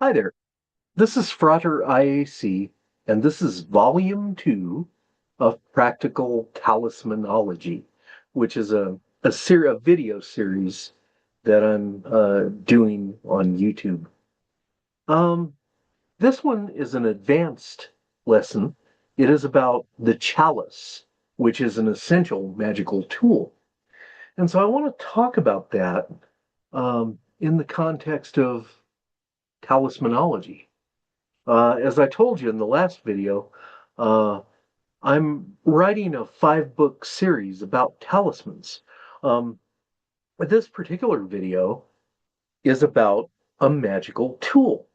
Hi there. This is FraterIAC, and this is Volume 2 of Practical Talismanology, which is a video series that I'm doing on YouTube. Um, this one is an advanced lesson. It is about the Chalice, which is an essential magical tool. And so I want to talk about that in the context of talismanology. As I told you in the last video, uh, I'm writing a 5-book series about talismans. Um, this particular video is about a magical tool.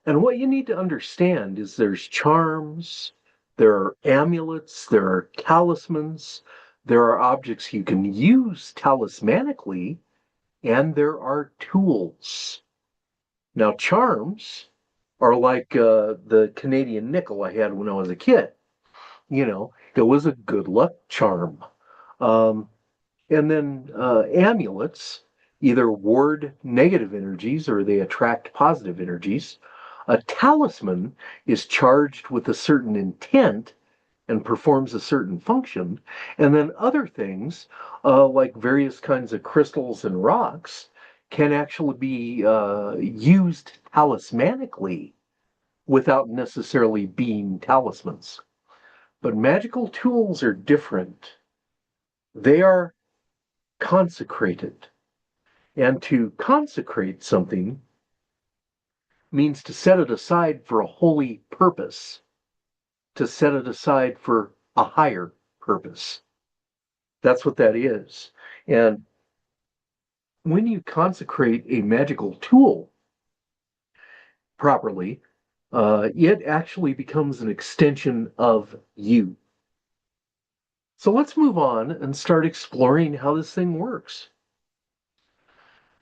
And what you need to understand is there's charms, there are amulets, there are talismans, there are objects you can use talismanically, and there are tools. Now, charms are like the Canadian nickel I had when I was a kid. It was a good luck charm. Um, and then amulets either ward negative energies or they attract positive energies. A talisman is charged with a certain intent and performs a certain function. And then other things, like various kinds of crystals and rocks, can actually be used talismanically without necessarily being talismans. But magical tools are different. They are consecrated. And to consecrate something means to set it aside for a holy purpose, to set it aside for a higher purpose. That's what that is. And when you consecrate a magical tool properly, it actually becomes an extension of you. So let's move on and start exploring how this thing works.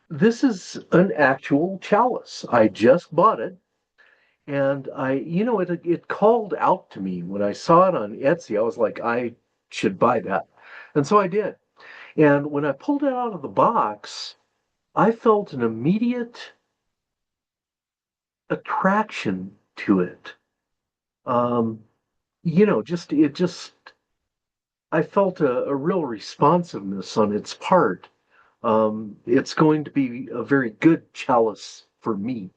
This is an actual chalice. I just bought it, and it called out to me when I saw it on Etsy. I was like, I should buy that. And so I did. And when I pulled it out of the box, I felt an immediate attraction to it. Um, just I felt a real responsiveness on its part. It's going to be a very good chalice for me.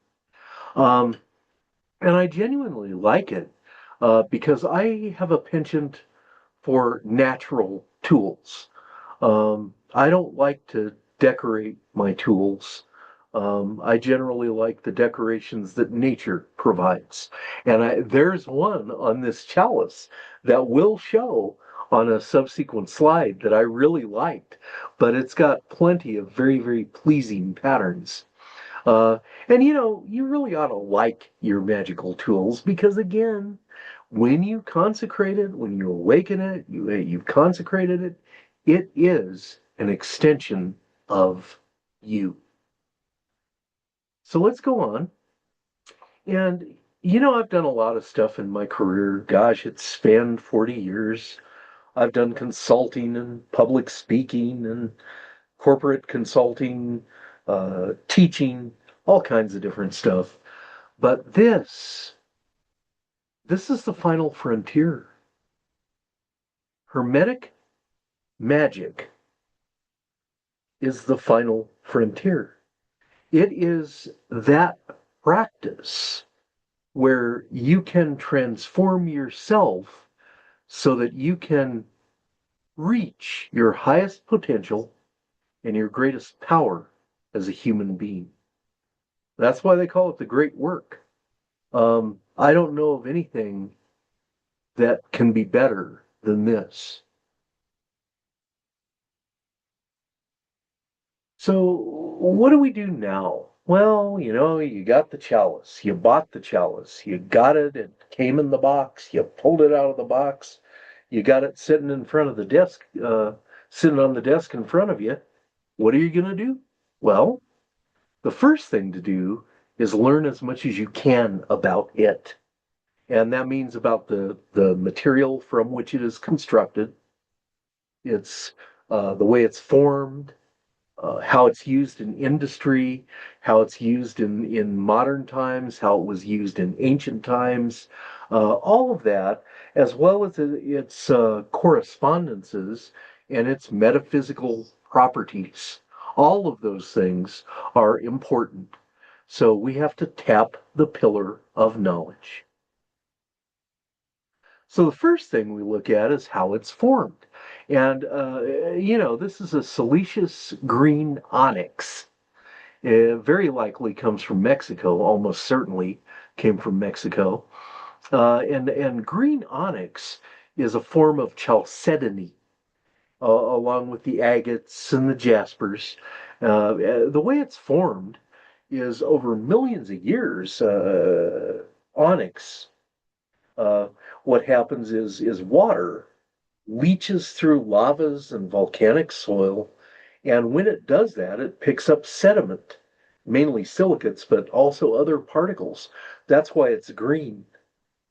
Um, and I genuinely like it because I have a penchant for natural tools. I don't like to decorate my tools. I generally like the decorations that nature provides. And there's one on this chalice that will show on a subsequent slide that I really liked, but it's got plenty of very, very pleasing patterns. Uh, and you really ought to like your magical tools because, again, when you consecrate it, when you awaken it, you've consecrated it, it is an extension of you. So let's go on. And I've done a lot of stuff in my career. Gosh, it's spanned 40 years. I've done consulting and public speaking and corporate consulting, teaching, all kinds of different stuff. But this is the final frontier. Hermetic magic is the final frontier. It is that practice where you can transform yourself so that you can reach your highest potential and your greatest power as a human being. That's why they call it the great work. I don't know of anything that can be better than this. So, what do we do now? Well, you got the chalice. You bought the chalice. You got it. It came in the box. You pulled it out of the box. You got it sitting in front of the desk, sitting on the desk in front of you. What are you going to do? Well, the first thing to do is learn as much as you can about it. And that means about the material from which it is constructed. It's the way it's formed, how it's used in industry, how it's used in modern times, how it was used in ancient times, all of that, as well as its correspondences and its metaphysical properties. All of those things are important. So we have to tap the pillar of knowledge. So the first thing we look at is how it's formed. And, this is a siliceous green onyx. It very likely comes from Mexico, almost certainly came from Mexico. And green onyx is a form of chalcedony, along with the agates and the jaspers. The way it's formed is over millions of years. Onyx, uh, what happens is water leaches through lavas and volcanic soil, and when it does that, it picks up sediment, mainly silicates, but also other particles. That's why it's green.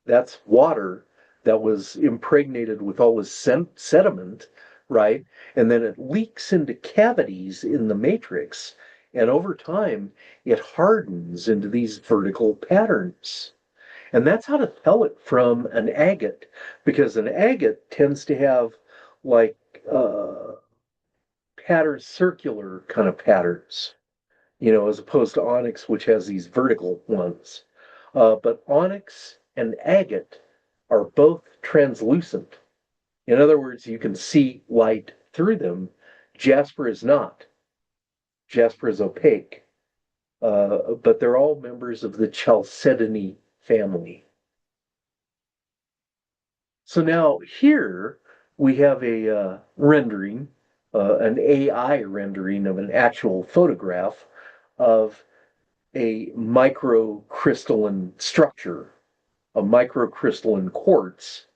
That's water that was impregnated with all this sediment, right? And then it leaks into cavities in the matrix, and over time, it hardens into these vertical patterns. And that's how to tell it from an agate, because an agate tends to have like uh, patterns, circular kind of patterns, as opposed to onyx, which has these vertical ones. But onyx and agate are both translucent. In other words, you can see light through them. Jasper is not. Jasper is opaque. But they're all members of the chalcedony family. So now here we have a rendering, an AI rendering of an actual photograph of a microcrystalline structure, a microcrystalline quartz,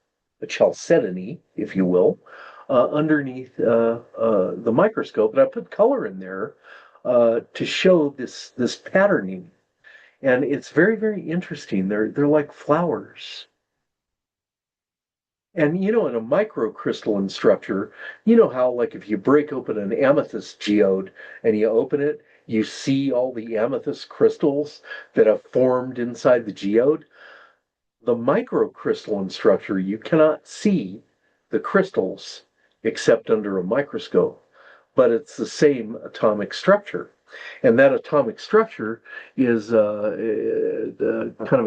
a chalcedony, if you will, underneath the microscope. And I put color in there to show this patterning. And it's very, very interesting. They're like flowers. And in a microcrystalline structure, you know how, like, if you break open an amethyst geode and you open it, you see all the amethyst crystals that have formed inside the geode. The microcrystalline structure, you cannot see the crystals except under a microscope, but it's the same atomic structure. And that atomic structure is kind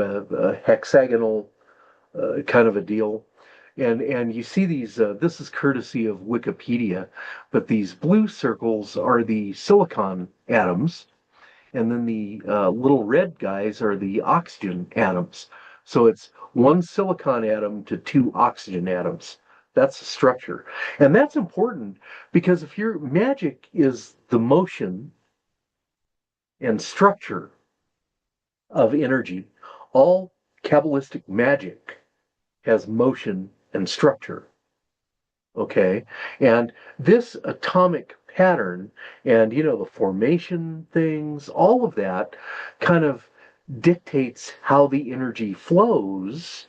of a hexagonal kind of a deal. And you see these, this is courtesy of Wikipedia, but these blue circles are the silicon atoms, and then the little red guys are the oxygen atoms. So it's one silicon atom to two oxygen atoms. That's the structure. And that's important because if your magic is the motion and structure of energy, all Kabbalistic magic has motion and structure. Okay. And this atomic pattern and, the formation things, all of that kind of dictates how the energy flows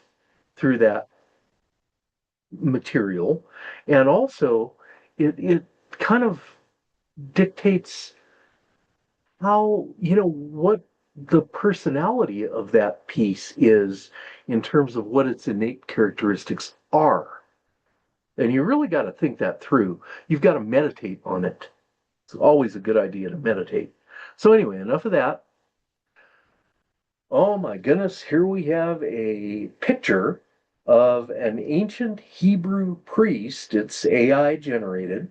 through that material. And also, it kind of dictates how, what the personality of that piece is in terms of what its innate characteristics are. And you really got to think that through. You've got to meditate on it. It's always a good idea to meditate. So, anyway, enough of that. Oh my goodness, here we have a picture of an ancient Hebrew priest. It's AI generated.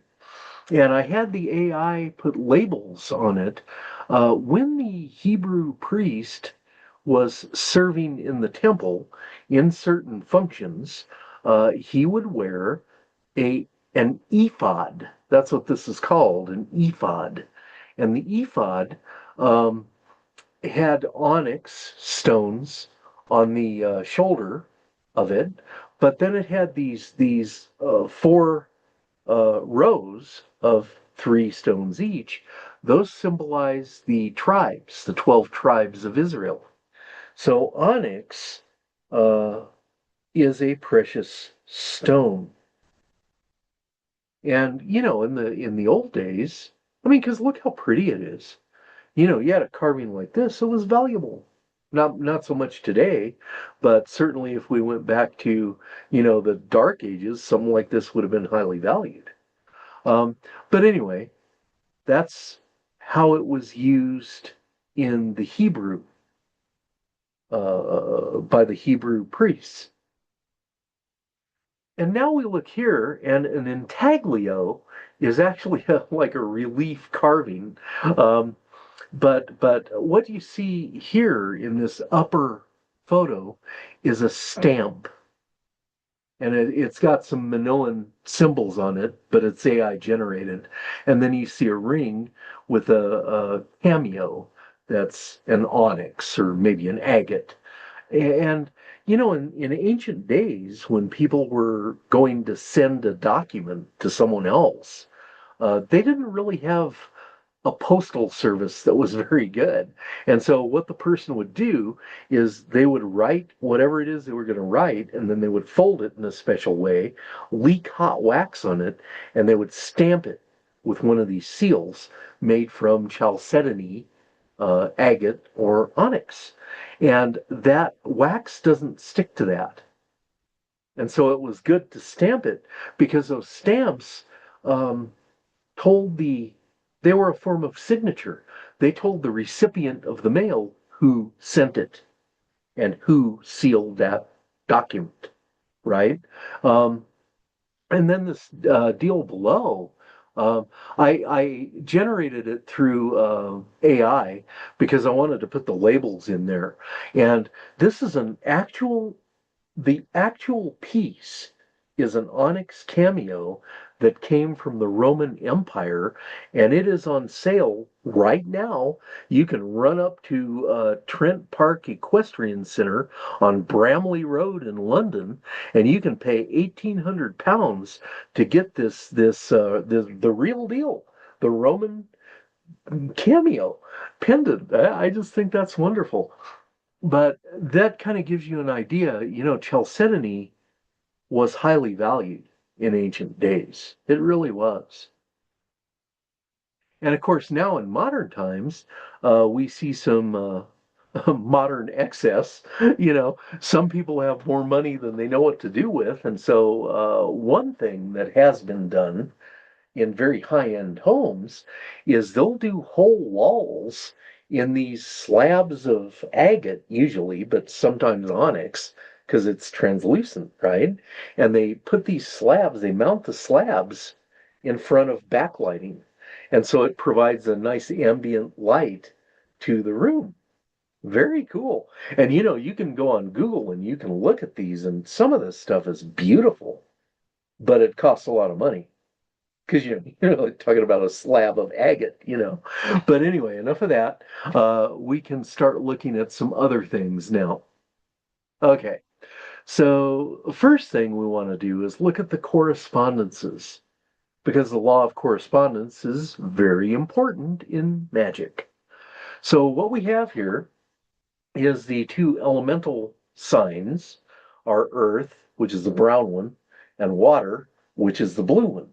And I had the AI put labels on it. When the Hebrew priest was serving in the temple in certain functions, he would wear an ephod. That's what this is called, an ephod. And the ephod had onyx stones on the shoulder of it, but then it had these four rows of three stones each. Those symbolize the tribes, the 12 tribes of Israel. So onyx is a precious stone. And in the old days, I mean, because look how pretty it is. You had a carving like this, it was valuable. Not so much today, but certainly if we went back to, the Dark Ages, something like this would have been highly valued. Um, but anyway, that's how it was used in the Hebrew by the Hebrew priests. And now we look here, and an intaglio is actually like a relief carving. Um, but what you see here in this upper photo is a stamp, and it's got some Minoan symbols on it, but it's AI generated. And then you see a ring with a cameo that's an onyx or maybe an agate. And in ancient days, when people were going to send a document to someone else, they didn't really have a postal service that was very good. And so what the person would do is they would write whatever it is they were going to write, and then they would fold it in a special way, leak hot wax on it, and they would stamp it with one of these seals made from chalcedony, agate, or onyx. And that wax doesn't stick to that. And so it was good to stamp it because those stamps um, told they were a form of signature. They told the recipient of the mail who sent it and who sealed that document, right? Um, and then this deal below, um, I generated it through AI because I wanted to put the labels in there. And this is the actual piece is an onyx cameo that came from the Roman Empire, and it is on sale right now. You can run up to Trent Park Equestrian Center on Bramley Road in London, and you can pay £1,800 to get this the real deal, the Roman cameo pendant. I just think that's wonderful. But that kind of gives you an idea. Chalcedony was highly valued in ancient days. It really was. And of course, now in modern times, we see some modern excess. Some people have more money than they know what to do with. And so, one thing that has been done in very high-end homes is they'll do whole walls in these slabs of agate, usually, but sometimes onyx, because it's translucent, right? And they put these slabs, they mount the slabs in front of backlighting. And so it provides a nice ambient light to the room. Very cool. And you can go on Google and you can look at these, and some of this stuff is beautiful, but it costs a lot of money because you're talking about a slab of agate. But anyway, enough of that. We can start looking at some other things now. Okay, so first thing we want to do is look at the correspondences because the law of correspondence is very important in magic. So what we have here is the two elemental signs are earth, which is the brown one, and water, which is the blue one.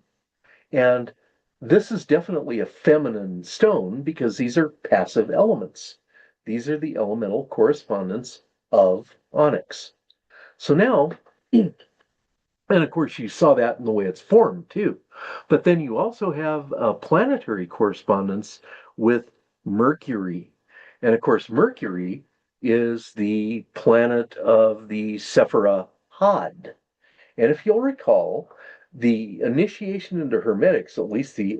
And this is definitely a feminine stone because these are passive elements. These are the elemental correspondents of onyx. So now, and of course you saw that in the way it's formed too. But then you also have a planetary correspondence with Mercury. And of course, Mercury is the planet of the Sephira Had. And if you'll recall, the initiation into Hermetics, at least the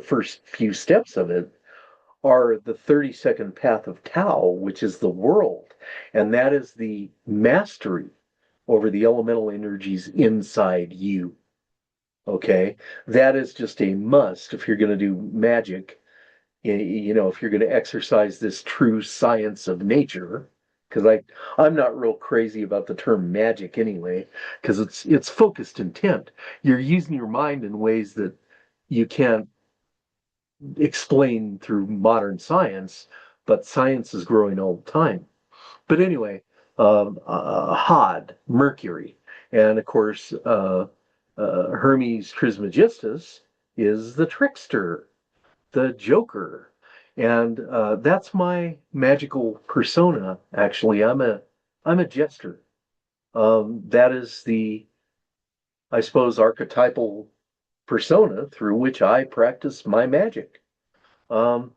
first few steps of it, are the 32nd path of Tao, which is the world. And that is the mastery over the elemental energies inside you. Okay? That is just a must if you're going to do magic, if you're going to exercise this true science of nature, because I'm not real crazy about the term magic anyway, because it's focused intent. You're using your mind in ways that you can't explain through modern science, but science is growing all the time. But anyway, Had, Mercury, and of course Hermes Trismegistus is the trickster. the Joker. And that's my magical persona, actually. I'm a jester. That is the, I suppose, archetypal persona through which I practice my magic. Um,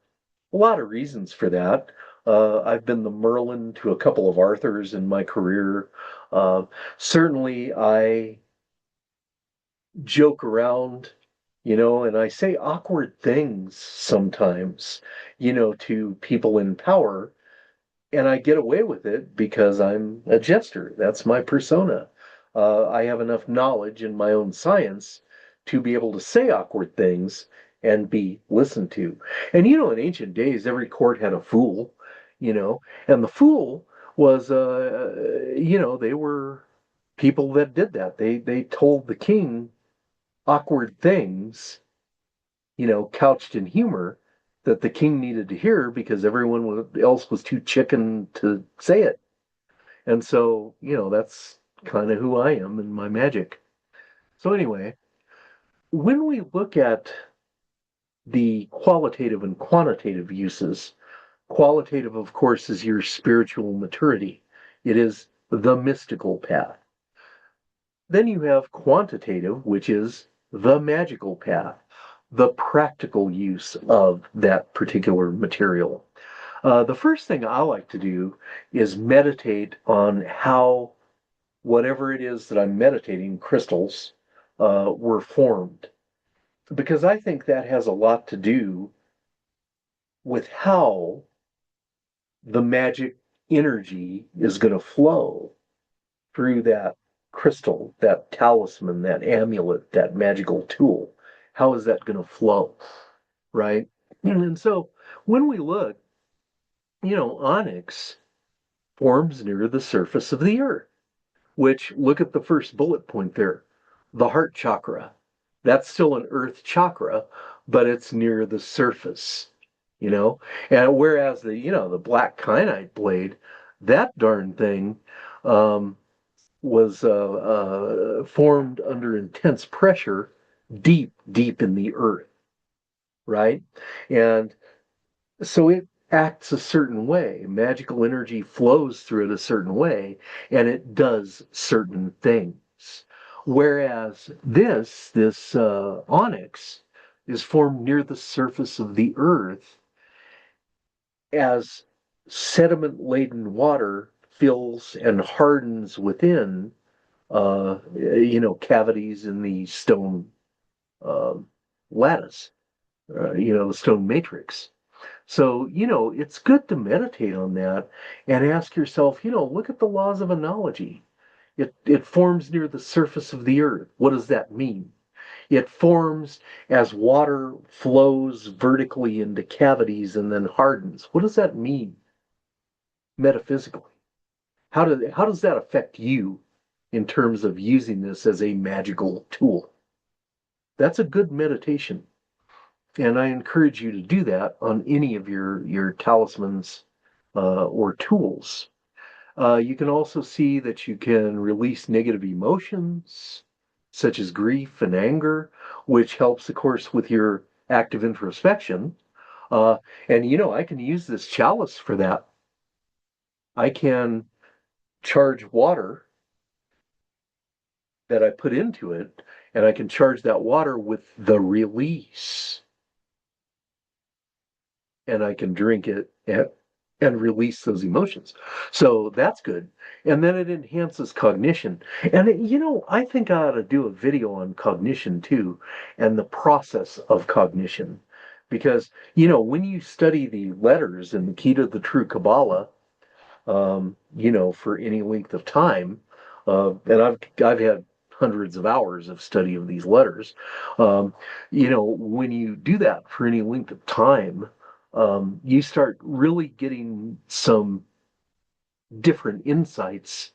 a lot of reasons for that. I've been the Merlin to a couple of Arthurs in my career. Uh, Certainly, I joke around, and I say awkward things sometimes, to people in power, and I get away with it because I'm a jester. That's my persona. I have enough knowledge in my own science to be able to say awkward things and be listened to. And in ancient days, every court had a fool, and the fool was, they were people that did that. They told the king awkward things, couched in humor that the king needed to hear because everyone else was too chicken to say it. And so, that's kind of who I am in my magic. So, anyway, when we look at the qualitative and quantitative uses, qualitative, of course, is your spiritual maturity, it is the mystical path. Then you have quantitative, which is the magical path, the practical use of that particular material. The first thing I like to do is meditate on how whatever it is that I'm meditating, crystals, were formed. Because I think that has a lot to do with how the magic energy is going to flow through that crystal, that talisman, that amulet, that magical tool. How is that going to flow? Right? And so when we look, onyx forms near the surface of the earth, which look at the first bullet point there, the heart chakra. That's still an earth chakra, but it's near the surface, you know? And whereas the black kyanite blade, that darn thing, was formed under intense pressure deep, deep in the earth, right? And so it acts a certain way. Magical energy flows through it a certain way, and it does certain things. Whereas this onyx is formed near the surface of the earth as sediment-laden water fills and hardens within, cavities in the stone uh, lattice, the stone matrix. So, it's good to meditate on that and ask yourself, look at the laws of analogy. It forms near the surface of the earth. What does that mean? It forms as water flows vertically into cavities and then hardens. What does that mean metaphysically? How does that affect you in terms of using this as a magical tool? That's a good meditation. And I encourage you to do that on any of your talismans or tools. You can also see that you can release negative emotions, such as grief and anger, which helps, of course, with your active introspection. Uh, and I can use this chalice for that. I can charge water that I put into it, and I can charge that water with the release, and I can drink it and release those emotions. So that's good. And then it enhances cognition. And I think I ought to do a video on cognition too, and the process of cognition. Because, when you study the letters in the key to the true Kabbalah, for any length of time, and I've had hundreds of hours of study of these letters. When you do that for any length of time, you start really getting some different insights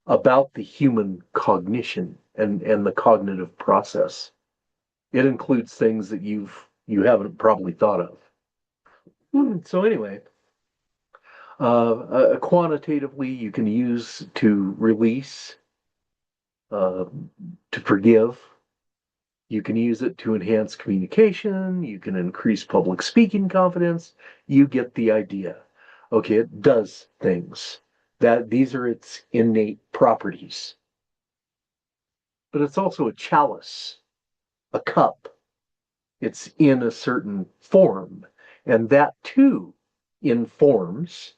about the human cognition and the cognitive process. It includes things that you haven't probably thought of. So anyway, quantitatively, you can use to release, uh, to forgive, You can use it to enhance communication. You can increase public speaking confidence. You get the idea. Okay, it does things. That these are its innate properties. But it's also a chalice, a cup. It's in a certain form. And that too informs,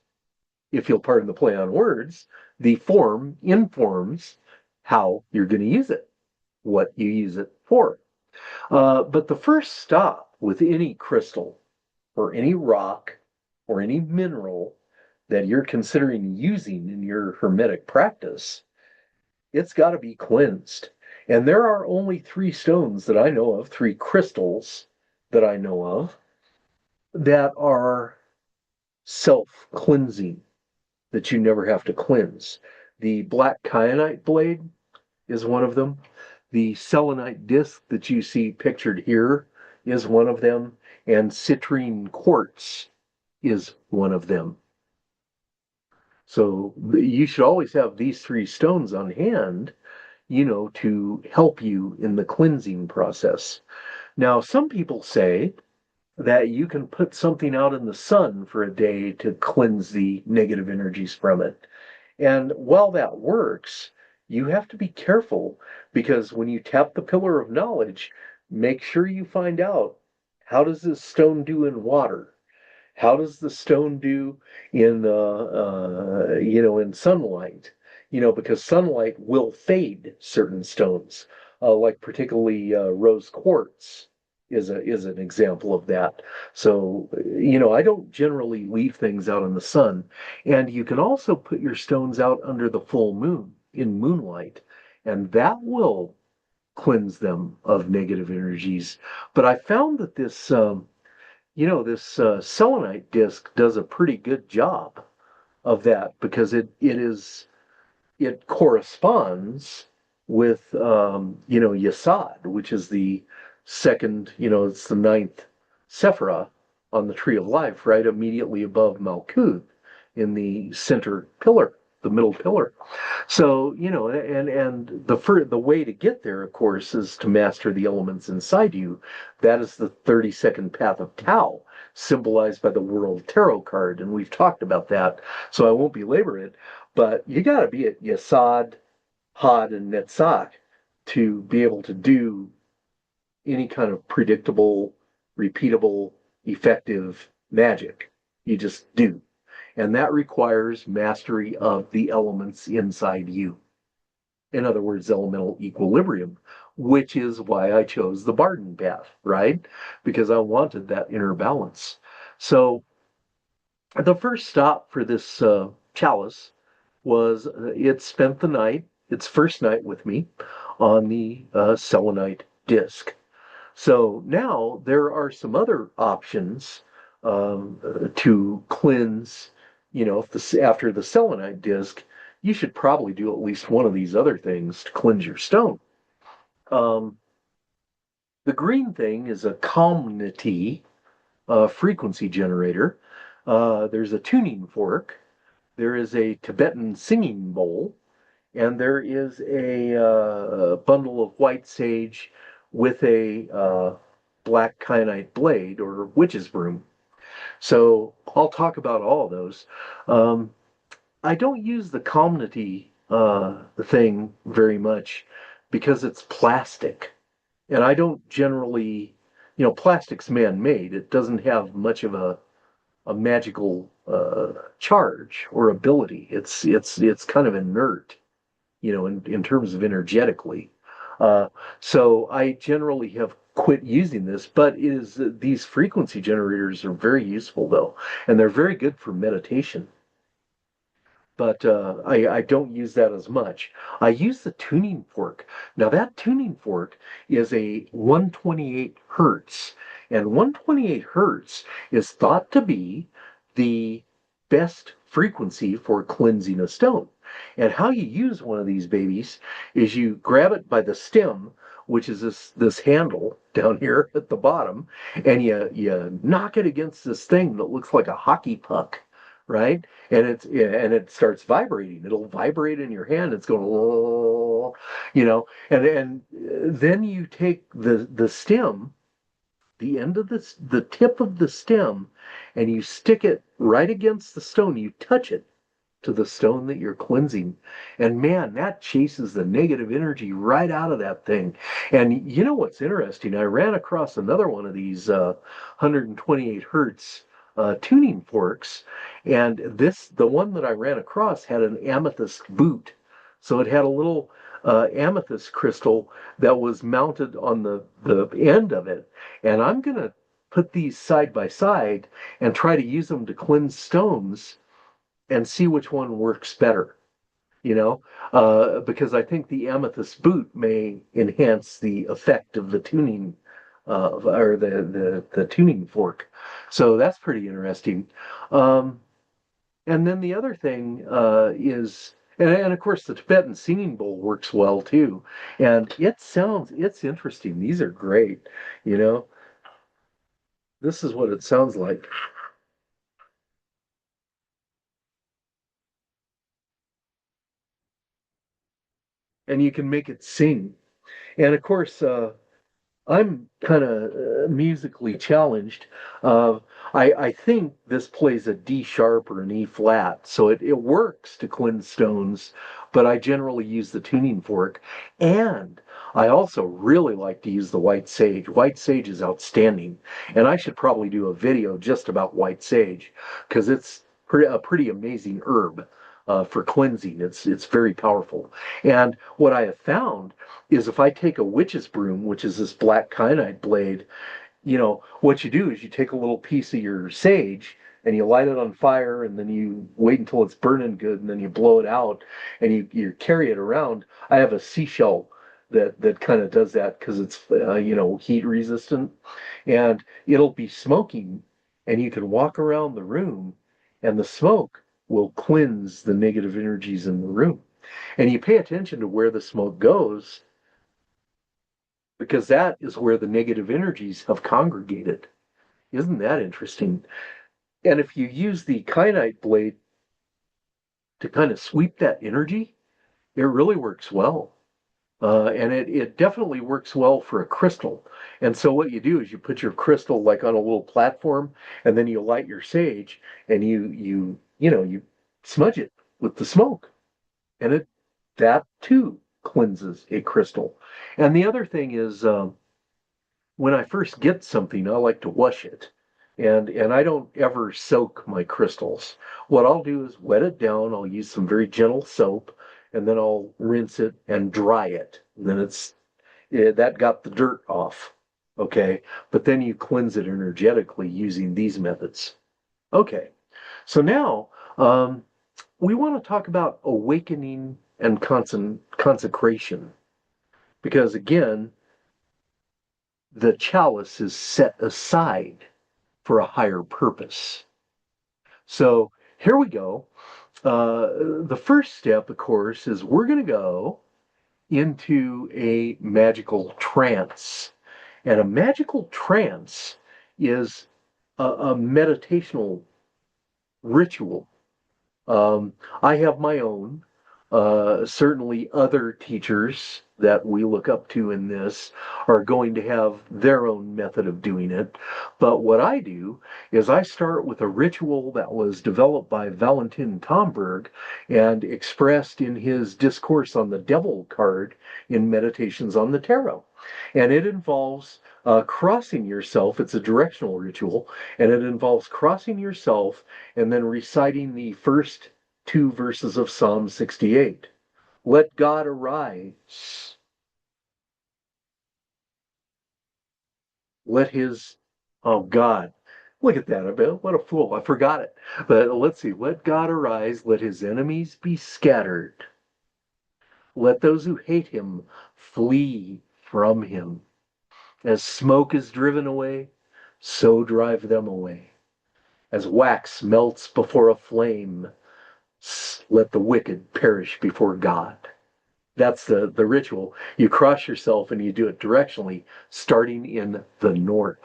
if you'll pardon the play on words, the form informs how you're going to use it, what you use it for. But the first stop with any crystal or any rock or any mineral that you're considering using in your hermetic practice, it's got to be cleansed. And there are only three stones that I know of, three crystals that I know of, that are self cleansing, that you never have to cleanse. The black kyanite blade is one of them. The selenite disc that you see pictured here is one of them. And citrine quartz is one of them. So you should always have these three stones on hand, to help you in the cleansing process. Now, some people say that you can put something out in the sun for a day to cleanse the negative energies from it. And while that works, you have to be careful, because when you tap the pillar of knowledge, make sure you find out, how does this stone do in water? How does the stone do in in sunlight? Because sunlight will fade certain stones, like particularly rose quartz is an example of that. So I don't generally leave things out in the sun, and you can also put your stones out under the full moon in moonlight, and that will cleanse them of negative energies. But I found that this selenite disc does a pretty good job of that, because it corresponds with Yesod, which is the second, it's the ninth Sephirah on the Tree of Life, right immediately above Malkuth in the center pillar, the middle pillar. So, and the way to get there, of course, is to master the elements inside you. That is the 32nd path of Tao, symbolized by the World Tarot card, and we've talked about that, so I won't belabor it. But you got to be at Yesod, Had, and Netzach to be able to do any kind of predictable, repeatable, effective magic. You just do. And that requires mastery of the elements inside you. In other words, elemental equilibrium, which is why I chose the Barden path, right? Because I wanted that inner balance. So the first stop for this chalice was it spent the night, its first night with me, on the selenite disc. So now there are some other options to cleanse. If after the selenite disc, you should probably do at least one of these other things to cleanse your stone. Um, the green thing is a calmnity frequency generator. There's a tuning fork. There is a Tibetan singing bowl, and there is a bundle of white sage with a black kyanite blade, or witch's broom. So I'll talk about all of those. I don't use the Community thing very much because it's plastic. And I don't generally, plastic's man-made. It doesn't have much of a magical charge or ability. It's kind of inert, in terms of energetically. Uh, so I generally have quit using this, but these frequency generators are very useful though, and they're very good for meditation. But I don't use that as much. I use the tuning fork. Now that tuning fork is a 128 hertz, and 128 hertz is thought to be the best frequency for cleansing a stone. And how you use one of these babies is you grab it by the stem, which is this handle down here at the bottom, and you knock it against this thing that looks like a hockey puck right? And it starts vibrating. It'll vibrate in your hand. It's going, "Oh," and then you take the stem, the end of the tip of the stem, and you stick it right against the stone. You touch it to the stone that you're cleansing. And man, that chases the negative energy right out of that thing. And you know what's interesting? I ran across another one of these 128 hertz tuning forks, and the one that I ran across had an amethyst boot. So it had a little amethyst crystal that was mounted on the end of it. And I'm going to put these side by side and try to use them to cleanse stones and see which one works better, because I think the amethyst boot may enhance the effect of the tuning, or the tuning fork. So that's pretty interesting. Um, and then the other thing is, and of course, the Tibetan singing bowl works well too. And it's interesting. These are great, you know. This is what it sounds like. And you can make it sing. And of course, I'm kind of musically challenged. Uh, I think this plays a D sharp or an E flat, so it works to cleanse stones, but I generally use the tuning fork. And I also really like to use the white sage. White sage is outstanding, and I should probably do a video just about white sage because it's a pretty amazing herb. For cleansing, it's very powerful. And what I have found is if I take a witch's broom, which is this black kyanite blade, what you do is you take a little piece of your sage and you light it on fire and then you wait until it's burning good and then you blow it out and you carry it around. I have a seashell that kind of does that because it's heat resistant, and it'll be smoking and you can walk around the room and the smoke will cleanse the negative energies in the room. And you pay attention to where the smoke goes because that is where the negative energies have congregated. Isn't that interesting? And if you use the kyanite blade to kind of sweep that energy, it really works well. And it definitely works well for a crystal. And so what you do is you put your crystal like on a little platform, and then you light your sage, and you smudge it with the smoke, and it that too cleanses a crystal. And the other thing is, when I first get something, I like to wash it. And I don't ever soak my crystals. What I'll do is wet it down. I'll use some very gentle soap, and then I'll rinse it and dry it. And then that got the dirt off. Okay. But then you cleanse it energetically using these methods. Okay. So now we want to talk about awakening and consecration. Because again, the chalice is set aside for a higher purpose. So here we go. The first step, of course, is we're going to go into a magical trance. And a magical trance is a meditational ritual. I have my own. Certainly, other teachers that we look up to in this are going to have their own method of doing it. But what I do is I start with a ritual that was developed by Valentin Tomberg and expressed in his discourse on the Devil card in Meditations on the Tarot. And it involves crossing yourself. It's a directional ritual, and it involves crossing yourself and then reciting the first two verses of Psalm 68. Let God arise. Let his, oh God, look at that. What a fool. I forgot it. But let's see. Let God arise. Let his enemies be scattered. Let those who hate him flee from him. As smoke is driven away, so drive them away. As wax melts before a flame, let the wicked perish before God. That's the ritual. You cross yourself and you do it directionally, starting in the north.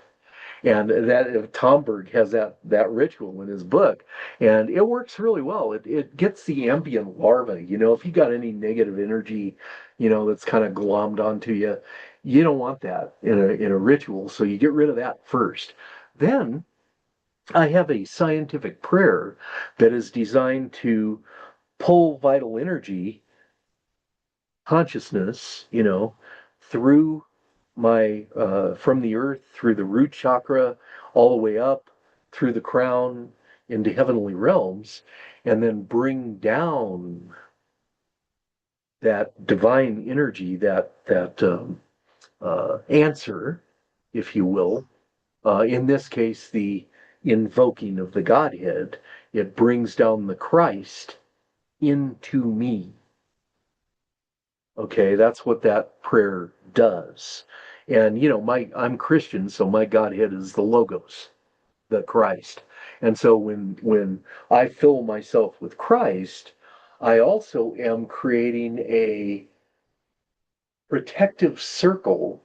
And that Tomberg has that ritual in his book, and it works really well. It gets the ambient larva. If you got any negative energy, that's kind of glommed onto you, you don't want that in a ritual. So you get rid of that first. Then I have a scientific prayer that is designed to pull vital energy, consciousness, through my from the earth, through the root chakra, all the way up through the crown into heavenly realms, and then bring down that divine energy, that answer, if you will. In this case, the invoking of the Godhead. It brings down the Christ into me. Okay, that's what that prayer does. And I'm Christian, so my Godhead is the Logos, the Christ. And so when I fill myself with Christ, I also am creating a protective circle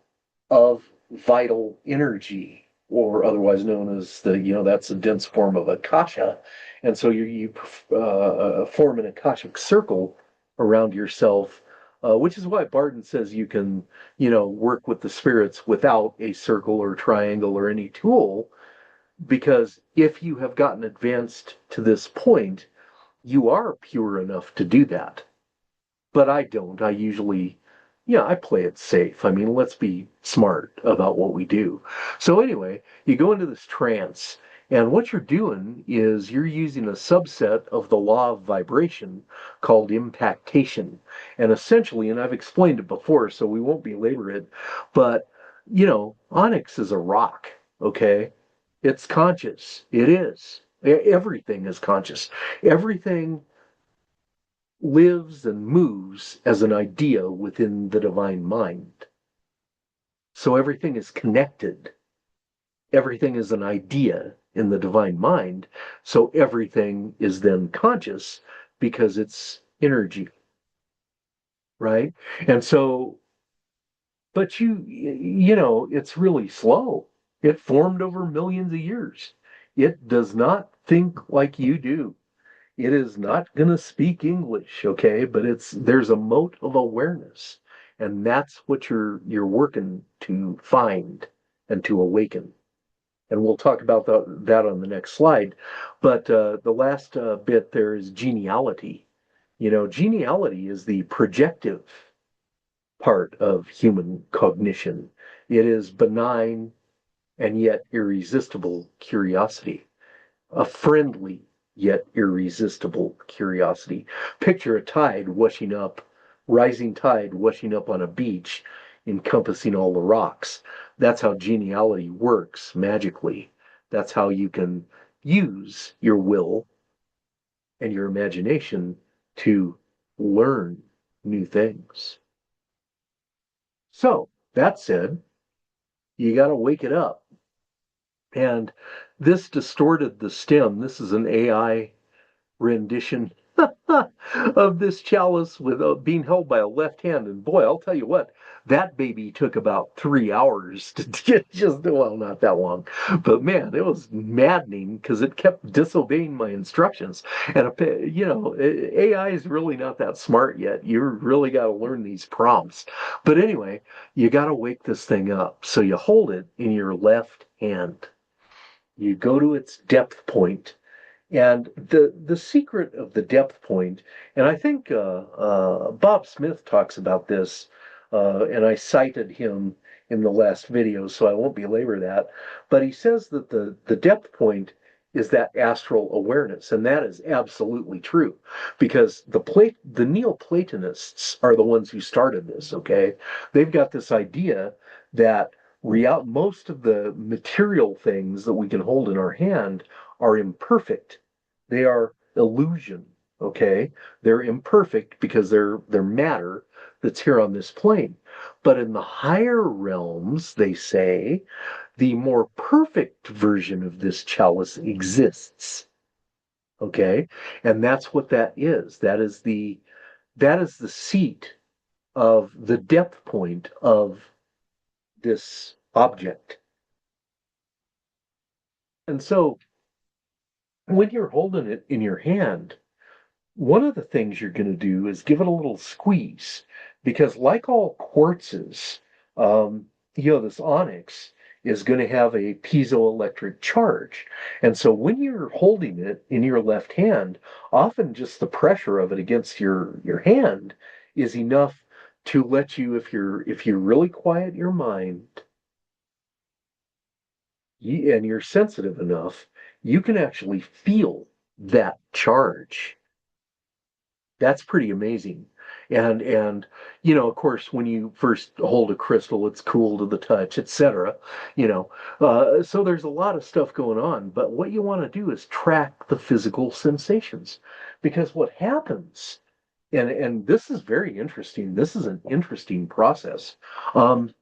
of vital energy, or otherwise known as that's a dense form of akasha. And so you form an akashic circle around yourself, which is why Barton says you can, work with the spirits without a circle or triangle or any tool, because if you have gotten advanced to this point, you are pure enough to do that. But I don't. I usually, I play it safe. I mean, let's be smart about what we do. So anyway, you go into this trance, and what you're doing is you're using a subset of the law of vibration called impactation. And essentially, and I've explained it before, so we won't belabor it, but, onyx is a rock, okay? It's conscious. It is. Everything is conscious. Everything lives and moves as an idea within the divine mind. So everything is connected. Everything is an idea in the divine mind. So everything is then conscious because it's energy, right? And so, but it's really slow. It formed over millions of years. It does not think like you do. It is not going to speak English, okay? But there's a mote of awareness, and that's what you're working to find and to awaken. And we'll talk about that on the next slide. But the last bit there is geniality. Geniality is the projective part of human cognition. It is benign and yet irresistible curiosity, a friendly yet irresistible curiosity. Picture a rising tide washing up on a beach, encompassing all the rocks. That's how geniality works magically. That's how you can use your will and your imagination to learn new things. So, that said, you got to wake it up. And this distorted the stem. This is an AI rendition of this chalice with being held by a left hand. And boy, I'll tell you what, that baby took about 3 hours to get, well, not that long, but man, it was maddening because it kept disobeying my instructions. And AI is really not that smart yet. You really got to learn these prompts. But anyway, you got to wake this thing up. So you hold it in your left hand. You go to its depth point, and the secret of the depth point, and I think Bob Smith talks about this, and I cited him in the last video, so I won't belabor that. But he says that the depth point is that astral awareness, and that is absolutely true, because the Neoplatonists are the ones who started this. Okay, they've got this idea that most of the material things that we can hold in our hand are imperfect. They are illusion, okay? They're imperfect because they're matter that's here on this plane. But in the higher realms, they say, the more perfect version of this chalice exists. Okay? And that's what that is. That is the seat of the depth point of this object. And so when you're holding it in your hand, one of the things you're going to do is give it a little squeeze because, like all quartzes, this onyx is going to have a piezoelectric charge. And so when you're holding it in your left hand, often just the pressure of it against your hand is enough to let you, if you really quiet your mind and you're sensitive enough, you can actually feel that charge. That's pretty amazing. Of course, when you first hold a crystal, it's cool to the touch, etc. So there's a lot of stuff going on. But what you want to do is track the physical sensations, because what happens, and this is very interesting. This is an interesting process. Um,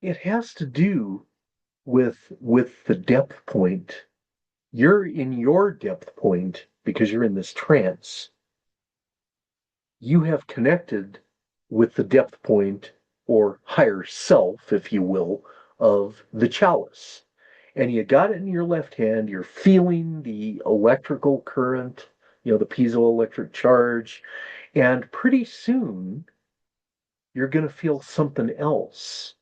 it has to do with the depth point. You're in your depth point because you're in this trance. You have connected with the depth point or higher self, if you will, of the chalice. And you got it in your left hand, you're feeling the electrical current, the piezoelectric charge, and pretty soon you're going to feel something else.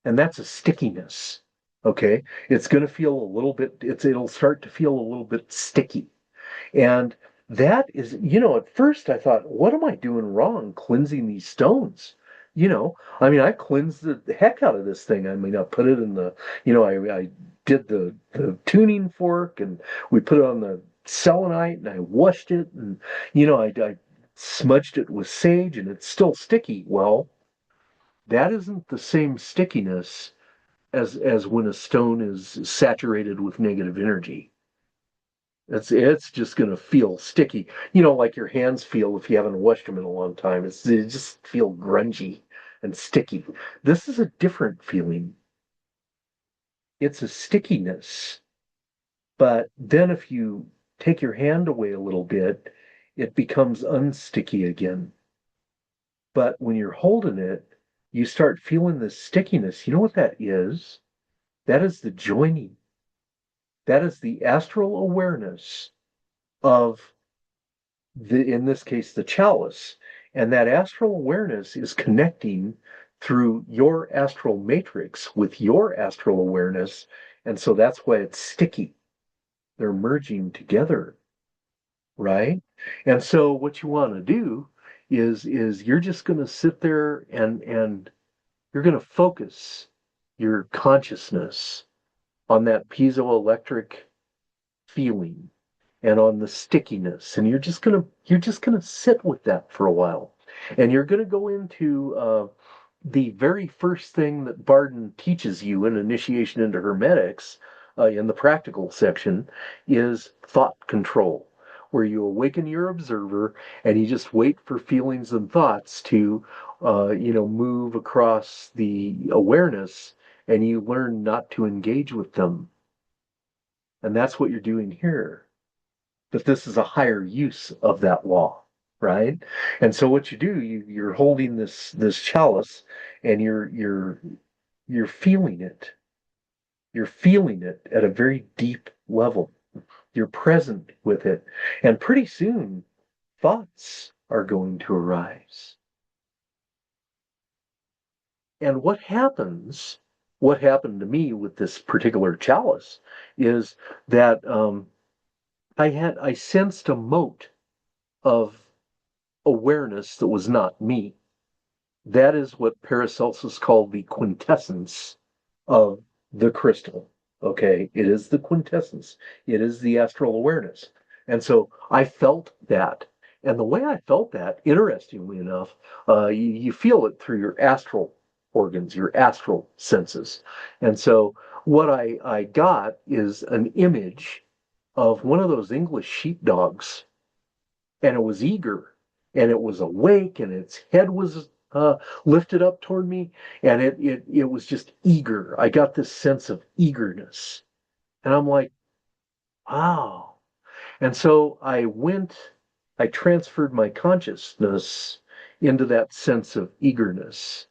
And that's a stickiness. Okay? It's going to feel a little bit, it'll start to feel a little bit sticky. And that is, at first I thought, what am I doing wrong cleansing these stones? I mean, I cleansed the heck out of this thing. I mean, I put it in I did the tuning fork and we put it on the selenite and I washed it and, I smudged it with sage and it's still sticky. Well, that isn't the same stickiness as when a stone is saturated with negative energy. It's just gonna feel sticky, like your hands feel if you haven't washed them in a long time. They just feel grungy and sticky. This is a different feeling. It's a stickiness, but then if you take your hand away a little bit, it becomes unsticky again. But when you're holding it, you start feeling this stickiness. You know what that is? That is the joining. That is the astral awareness of in this case, the chalice. And that astral awareness is connecting through your astral matrix with your astral awareness. And so that's why it's sticky. They're merging together, right? And so what you want to do is you're just going to sit there and you're going to focus your consciousness on that piezoelectric feeling and on the stickiness, and you're just gonna sit with that for a while, and you're gonna go into the very first thing that Barden teaches you in Initiation into Hermetics, in the practical section, is thought control, where you awaken your observer and you just wait for feelings and thoughts to move across the awareness, and you learn not to engage with them. And that's what you're doing here. But this is a higher use of that law, right? And so what you do, you're holding this chalice and you're feeling it. You're feeling it at a very deep level. You're present with it. And pretty soon thoughts are going to arise. And what happened to me with this particular chalice is that I sensed a mote of awareness that was not me. That is what Paracelsus called the quintessence of the crystal. Okay, it is the quintessence. It is the astral awareness. And so I felt that. And the way I felt that, interestingly enough, you feel it through your astral organs, your astral senses. And so what I got is an image of one of those English sheepdogs, and it was eager and it was awake and its head was lifted up toward me, and it was just eager. I got this sense of eagerness, and I'm like, wow. And so I transferred my consciousness into that sense of eagerness,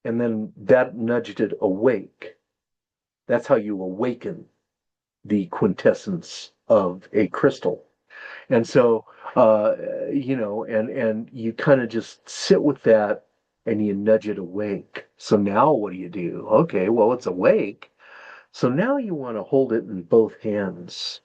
and then that nudged it awake. That's how you awaken the quintessence of a crystal. And so, and you kind of just sit with that and you nudge it awake. So now what do? Okay, well, it's awake. So now you want to hold it in both hands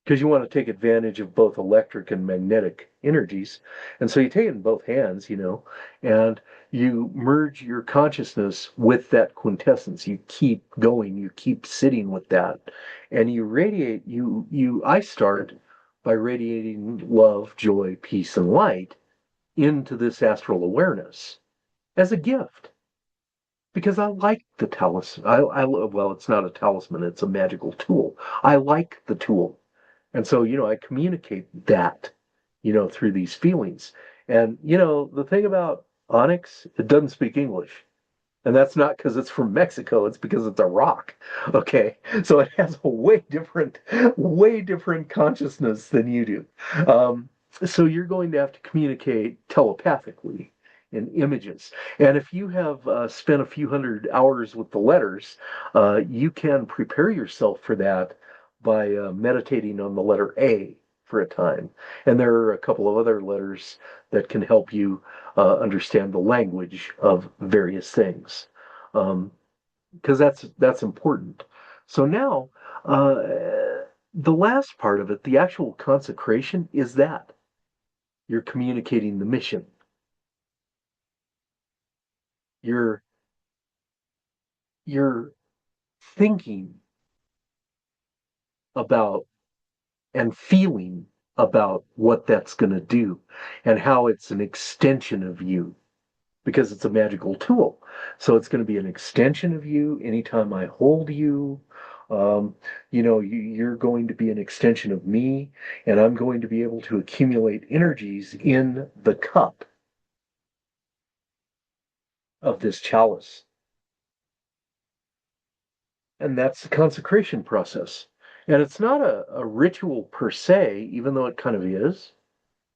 because you want to take advantage of both electric and magnetic energies. And so you take it in both hands, and you merge your consciousness with that quintessence. You keep going, you keep sitting with that, and you radiate, I start by radiating love, joy, peace, and light into this astral awareness as a gift. Because I like the talisman. Well, it's not a talisman, it's a magical tool. I like the tool. And so, I communicate that, through these feelings. And, the thing about onyx, it doesn't speak English. And that's not because it's from Mexico, it's because it's a rock. Okay. So it has a way different consciousness than you do. So you're going to have to communicate telepathically in images. And if you have spent a few hundred hours with the letters, you can prepare yourself for that by meditating on the letter A for a time. And there are a couple of other letters that can help you understand the language of various things, because that's important. So now, the last part of it, the actual consecration, is that you're communicating the mission. You're you're thinking about and feeling about what that's going to do and how it's an extension of you because it's a magical tool. So it's going to be an extension of you anytime I hold you. You're going to be an extension of me, and I'm going to be able to accumulate energies in the cup of this chalice. And that's the consecration process. And it's not a ritual per se, even though it kind of is.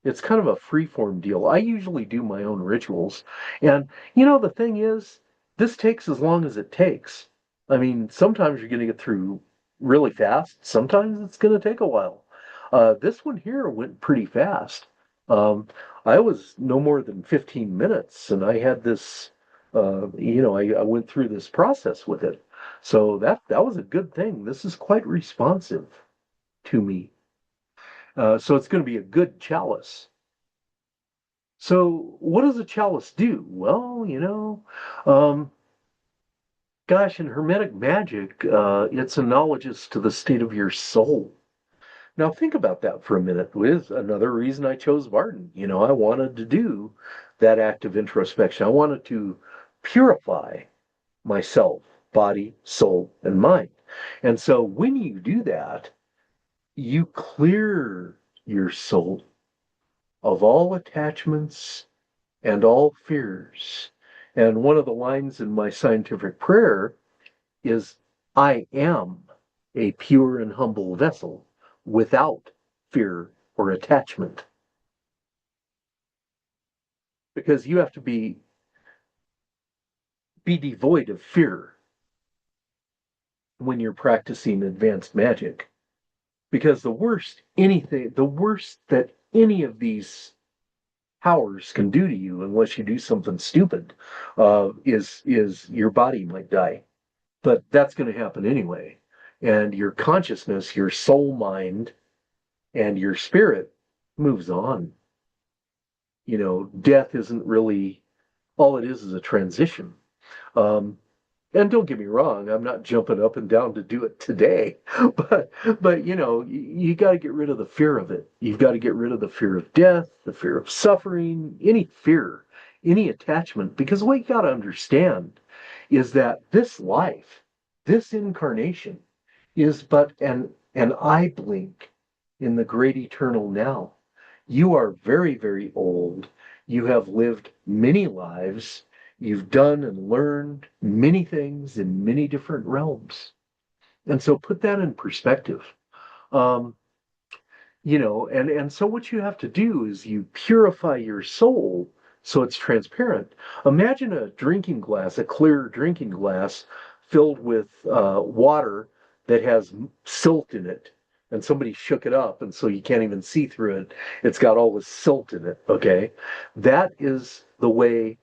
It's kind of a free-form deal. I usually do my own rituals. And, the thing is, this takes as long as it takes. I mean, sometimes you're going to get through really fast. Sometimes it's going to take a while. This one here went pretty fast. I was no more than 15 minutes, and I had this, I went through this process with it. So that was a good thing. This is quite responsive to me. So it's going to be a good chalice. So what does a chalice do? Well, um, gosh, in Hermetic magic, it's analogous to the state of your soul. Now think about that for a minute. With another reason I chose Varden. I wanted to do that act of introspection. I wanted to purify myself, body, soul, and mind. And so when you do that, you clear your soul of all attachments and all fears. And one of the lines in my scientific prayer is, I am a pure and humble vessel without fear or attachment. Because you have to be devoid of fear when you're practicing advanced magic. Because the worst that any of these powers can do to you, unless you do something stupid, is your body might die. But that's going to happen anyway. And your consciousness, your soul mind, and your spirit moves on. Death isn't really, all it is a transition. Um, and don't get me wrong, I'm not jumping up and down to do it today, but you got to get rid of the fear of it. You've got to get rid of the fear of death, the fear of suffering, any fear, any attachment, because what you got to understand is that this life, this incarnation, is but an eye blink in the great eternal now. You are very, very old. You have lived many lives. You've done and learned many things in many different realms. And so put that in perspective. Um, and so what you have to do is you purify your soul so it's transparent. Imagine a drinking glass, a clear drinking glass filled with water that has silt in it. And somebody shook it up, and so you can't even see through it. It's got all this silt in it, okay? That is the way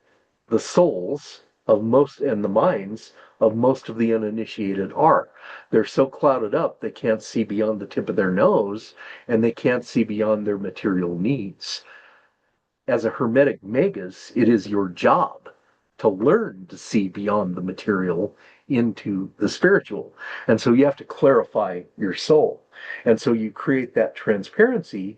the souls of most and the minds of most of the uninitiated are. They're so clouded up they can't see beyond the tip of their nose, and they can't see beyond their material needs. As a Hermetic magus, it is your job to learn to see beyond the material into the spiritual. And so you have to clarify your soul. And so you create that transparency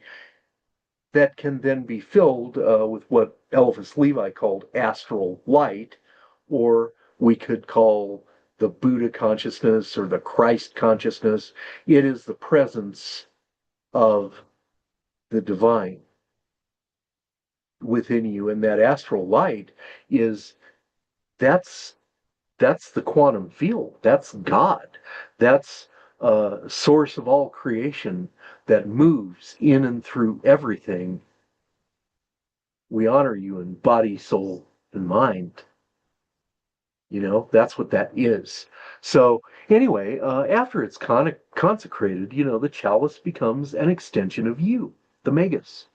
that can then be filled with what Eliphas Levi called astral light, or we could call the Buddha consciousness or the Christ consciousness. It is the presence of the divine within you, and that astral light is that's that's the quantum field. That's God. That's source of all creation that moves in and through everything. We honor you in body, soul, and mind. That's what that is. So anyway, after it's consecrated, the chalice becomes an extension of you, the magus.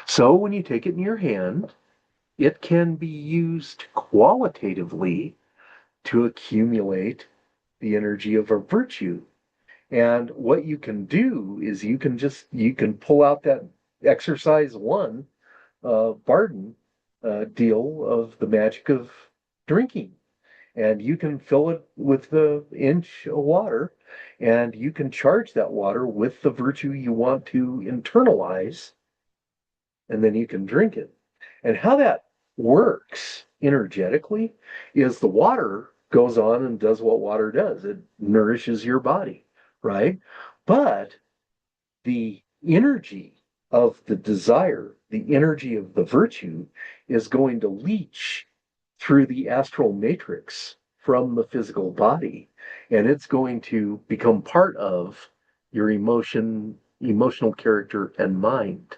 So when you take it in your hand, it can be used qualitatively to accumulate the energy of a virtue. And what you can do is you can pull out that exercise one Barden deal of the magic of drinking. And you can fill it with the inch of water, and you can charge that water with the virtue you want to internalize, and then you can drink it. And how that works energetically is the water goes on and does what water does. It nourishes your body, right? But the energy of the desire, the energy of the virtue, is going to leach through the astral matrix from the physical body, and it's going to become part of your emotional character, and mind.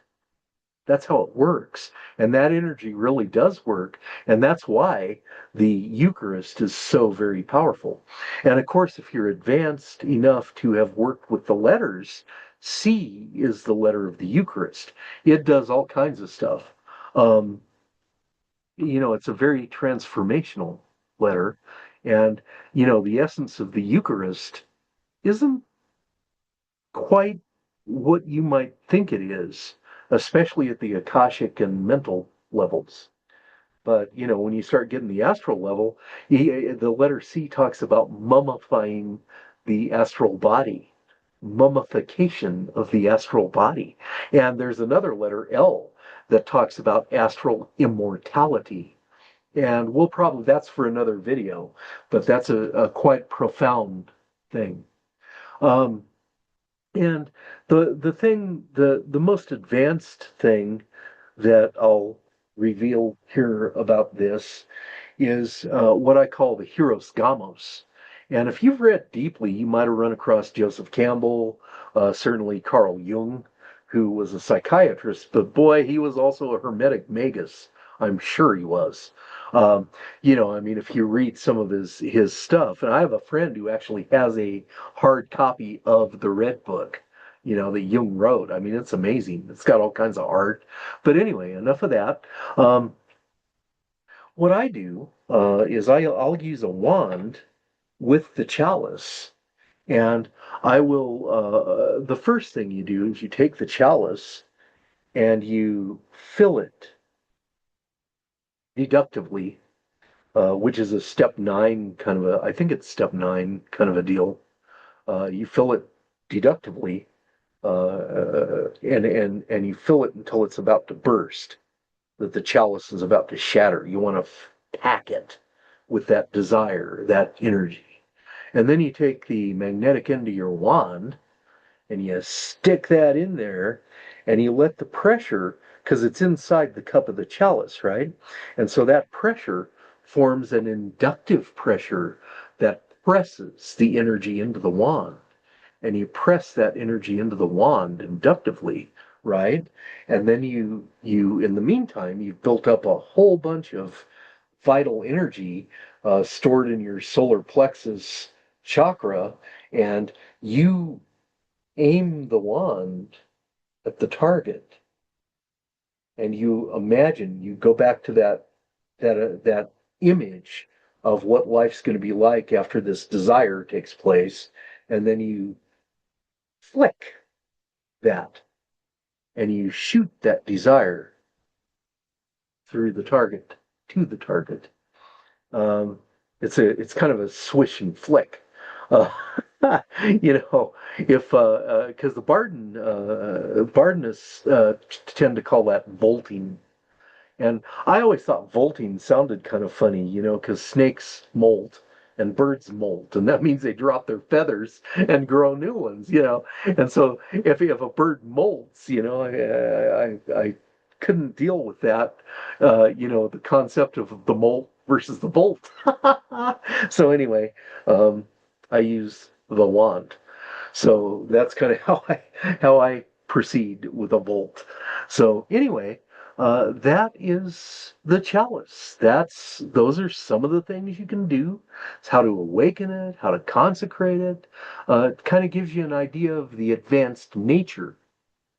That's how it works. And that energy really does work. And that's why the Eucharist is so very powerful. And of course, if you're advanced enough to have worked with the letters, C is the letter of the Eucharist. It does all kinds of stuff. Um, it's a very transformational letter. And, the essence of the Eucharist isn't quite what you might think it is, especially at the Akashic and mental levels. But, when you start getting the astral level, the letter C talks about mummifying the astral body, mummification of the astral body. And there's another letter, L, that talks about astral immortality. And that's for another video, but that's a quite profound thing. Um, and the most advanced thing that I'll reveal here about this is what I call the Hieros Gamos. And if you've read deeply, you might have run across Joseph Campbell, certainly Carl Jung, who was a psychiatrist, but boy, he was also a Hermetic magus. I'm sure he was. If you read some of his stuff, and I have a friend who actually has a hard copy of the Red Book, that Jung wrote. I mean, it's amazing. It's got all kinds of art. But anyway, enough of that. What I do is I'll use a wand with the chalice, and I will. The first thing you do is you take the chalice and you fill it deductively, which is a step 9 kind of I think it's step 9 kind of a deal. You fill it deductively, and you fill it until it's about to burst, that the chalice is about to shatter. You want to pack it with that desire, that energy. And then you take the magnetic end of your wand and you stick that in there and you let the pressure, because it's inside the cup of the chalice, right? And so that pressure forms an inductive pressure that presses the energy into the wand. And you press that energy into the wand inductively, right? And then you in the meantime, you've built up a whole bunch of vital energy stored in your solar plexus chakra, and you aim the wand at the target, and you imagine you go back to that image of what life's going to be like after this desire takes place, and then you flick that and you shoot that desire through the target to the target. Um, it's kind of a swish and flick. Uh, if because the Bardenists tend to call that bolting. And I always thought vaulting sounded kind of funny, because snakes molt and birds molt, and that means they drop their feathers and grow new ones. And so if a bird molts, I couldn't deal with that, the concept of the molt versus the bolt. So anyway, I use the wand. So that's kind of how I proceed with a bolt. So anyway, that is the chalice. Those are some of the things you can do. It's how to awaken it, how to consecrate it. It kind of gives you an idea of the advanced nature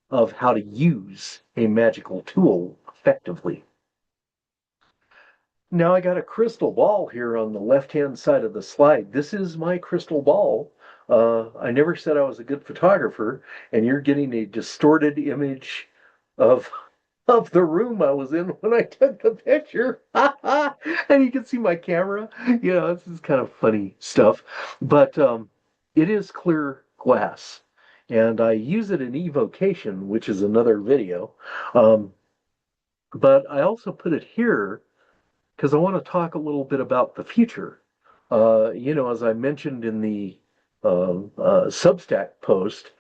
of how to use a magical tool effectively. Now I got a crystal ball here on the left-hand side of the slide. This is my crystal ball. I never said I was a good photographer, and you're getting a distorted image of of the room I was in when I took the picture. And you can see my camera. This is kind of funny stuff. But it is clear glass. And I use it in evocation, which is another video. Um, but I also put it here because I want to talk a little bit about the future. As I mentioned in the Substack post,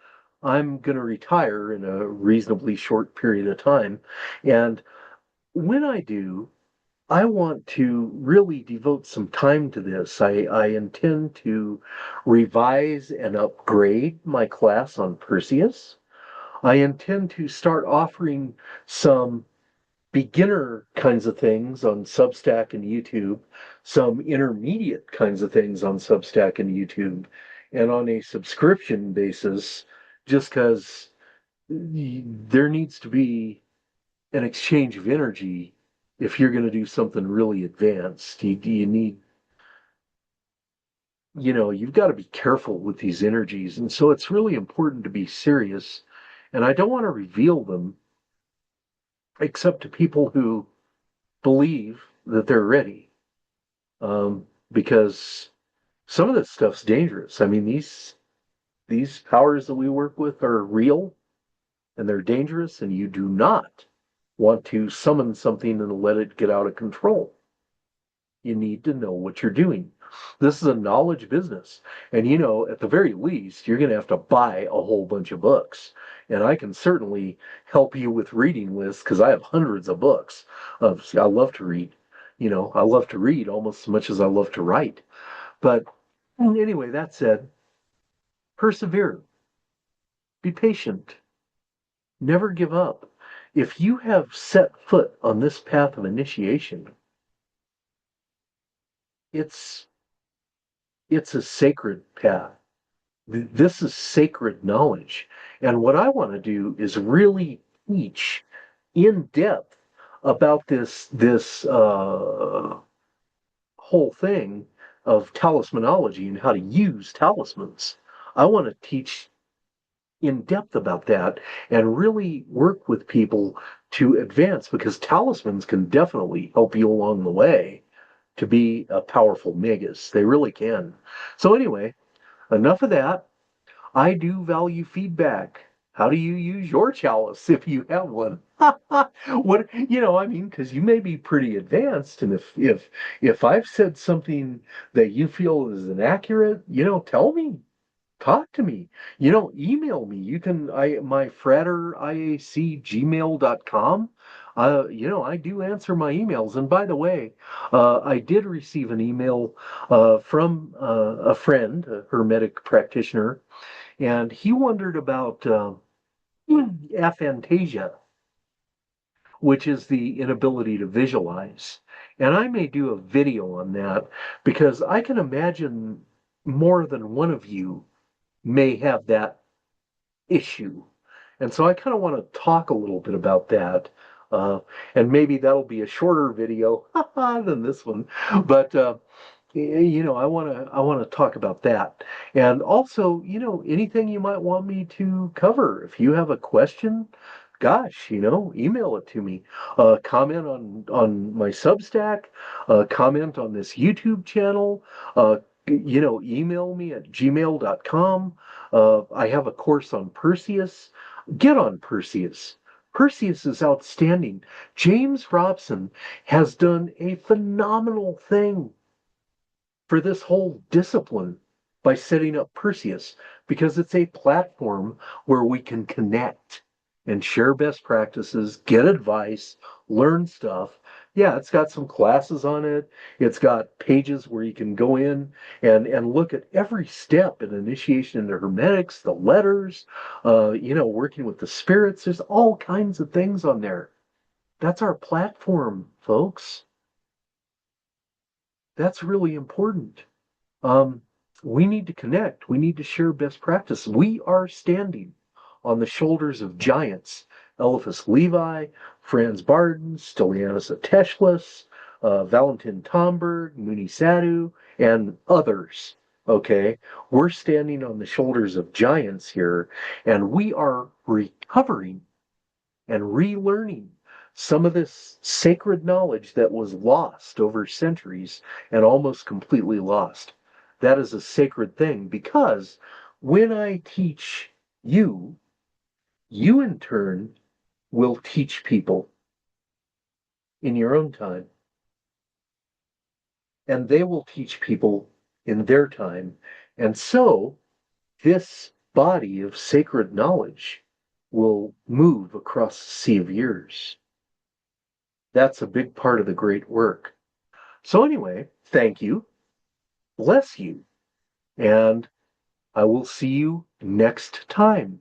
I'm going to retire in a reasonably short period of time. And when I do, I want to really devote some time to this. I intend to revise and upgrade my class on Perseus. I intend to start offering some beginner kinds of things on Substack and YouTube, some intermediate kinds of things on Substack and YouTube, and on a subscription basis, just because there needs to be an exchange of energy if you're going to do something really advanced. You need, you've got to be careful with these energies. And so it's really important to be serious. And I don't want to reveal them except to people who believe that they're ready. Because some of this stuff's dangerous. I mean, these powers that we work with are real and they're dangerous, and you do not want to summon something and let it get out of control. You need to know what you're doing. This is a knowledge business. And at the very least, you're going to have to buy a whole bunch of books. And I can certainly help you with reading lists because I have hundreds of books. I love to read. I love to read almost as much as I love to write. But anyway, that said, persevere, be patient, never give up. If you have set foot on this path of initiation, it's a sacred path. This is sacred knowledge. And what I want to do is really teach in depth about this whole thing of talismanology and how to use talismans. I want to teach in depth about that and really work with people to advance, because talismans can definitely help you along the way to be a powerful magus. They really can. So anyway, enough of that. I do value feedback. How do you use your chalice if you have one? Because you may be pretty advanced, and if I've said something that you feel is inaccurate, tell me. Talk to me. Email me. You can my FraterIAC gmail.com. I do answer my emails. And by the way, I did receive an email from a friend, a hermetic practitioner, and he wondered about aphantasia, which is the inability to visualize. And I may do a video on that because I can imagine more than one of you may have that issue. And so I kind of want to talk a little bit about that. Uh, and maybe that'll be a shorter video than this one. But I want to talk about that. And also, anything you might want me to cover. If you have a question, gosh, email it to me. Comment on my Substack, comment on this YouTube channel, email me at gmail.com. I have a course on Perseus. Get on Perseus. Perseus is outstanding. James Robson has done a phenomenal thing for this whole discipline by setting up Perseus because it's a platform where we can connect and share best practices, get advice, learn stuff. Yeah, it's got some classes on it. It's got pages where you can go in and look at every step in initiation into Hermetics, the letters, working with the spirits. There's all kinds of things on there. That's our platform, folks. That's really important. Um, we need to connect. We need to share best practice. We are standing on the shoulders of giants. Eliphas Levi, Franz Barden, Stylianus of Teshlis, Valentin Tomberg, Muni Sadhu, and others. Okay, we're standing on the shoulders of giants here, and we are recovering and relearning some of this sacred knowledge that was lost over centuries and almost completely lost. That is a sacred thing because when I teach you, you in turn will teach people in your own time, and they will teach people in their time. And so this body of sacred knowledge will move across the sea of years. That's a big part of the great work. So anyway, thank you, bless you, and I will see you next time.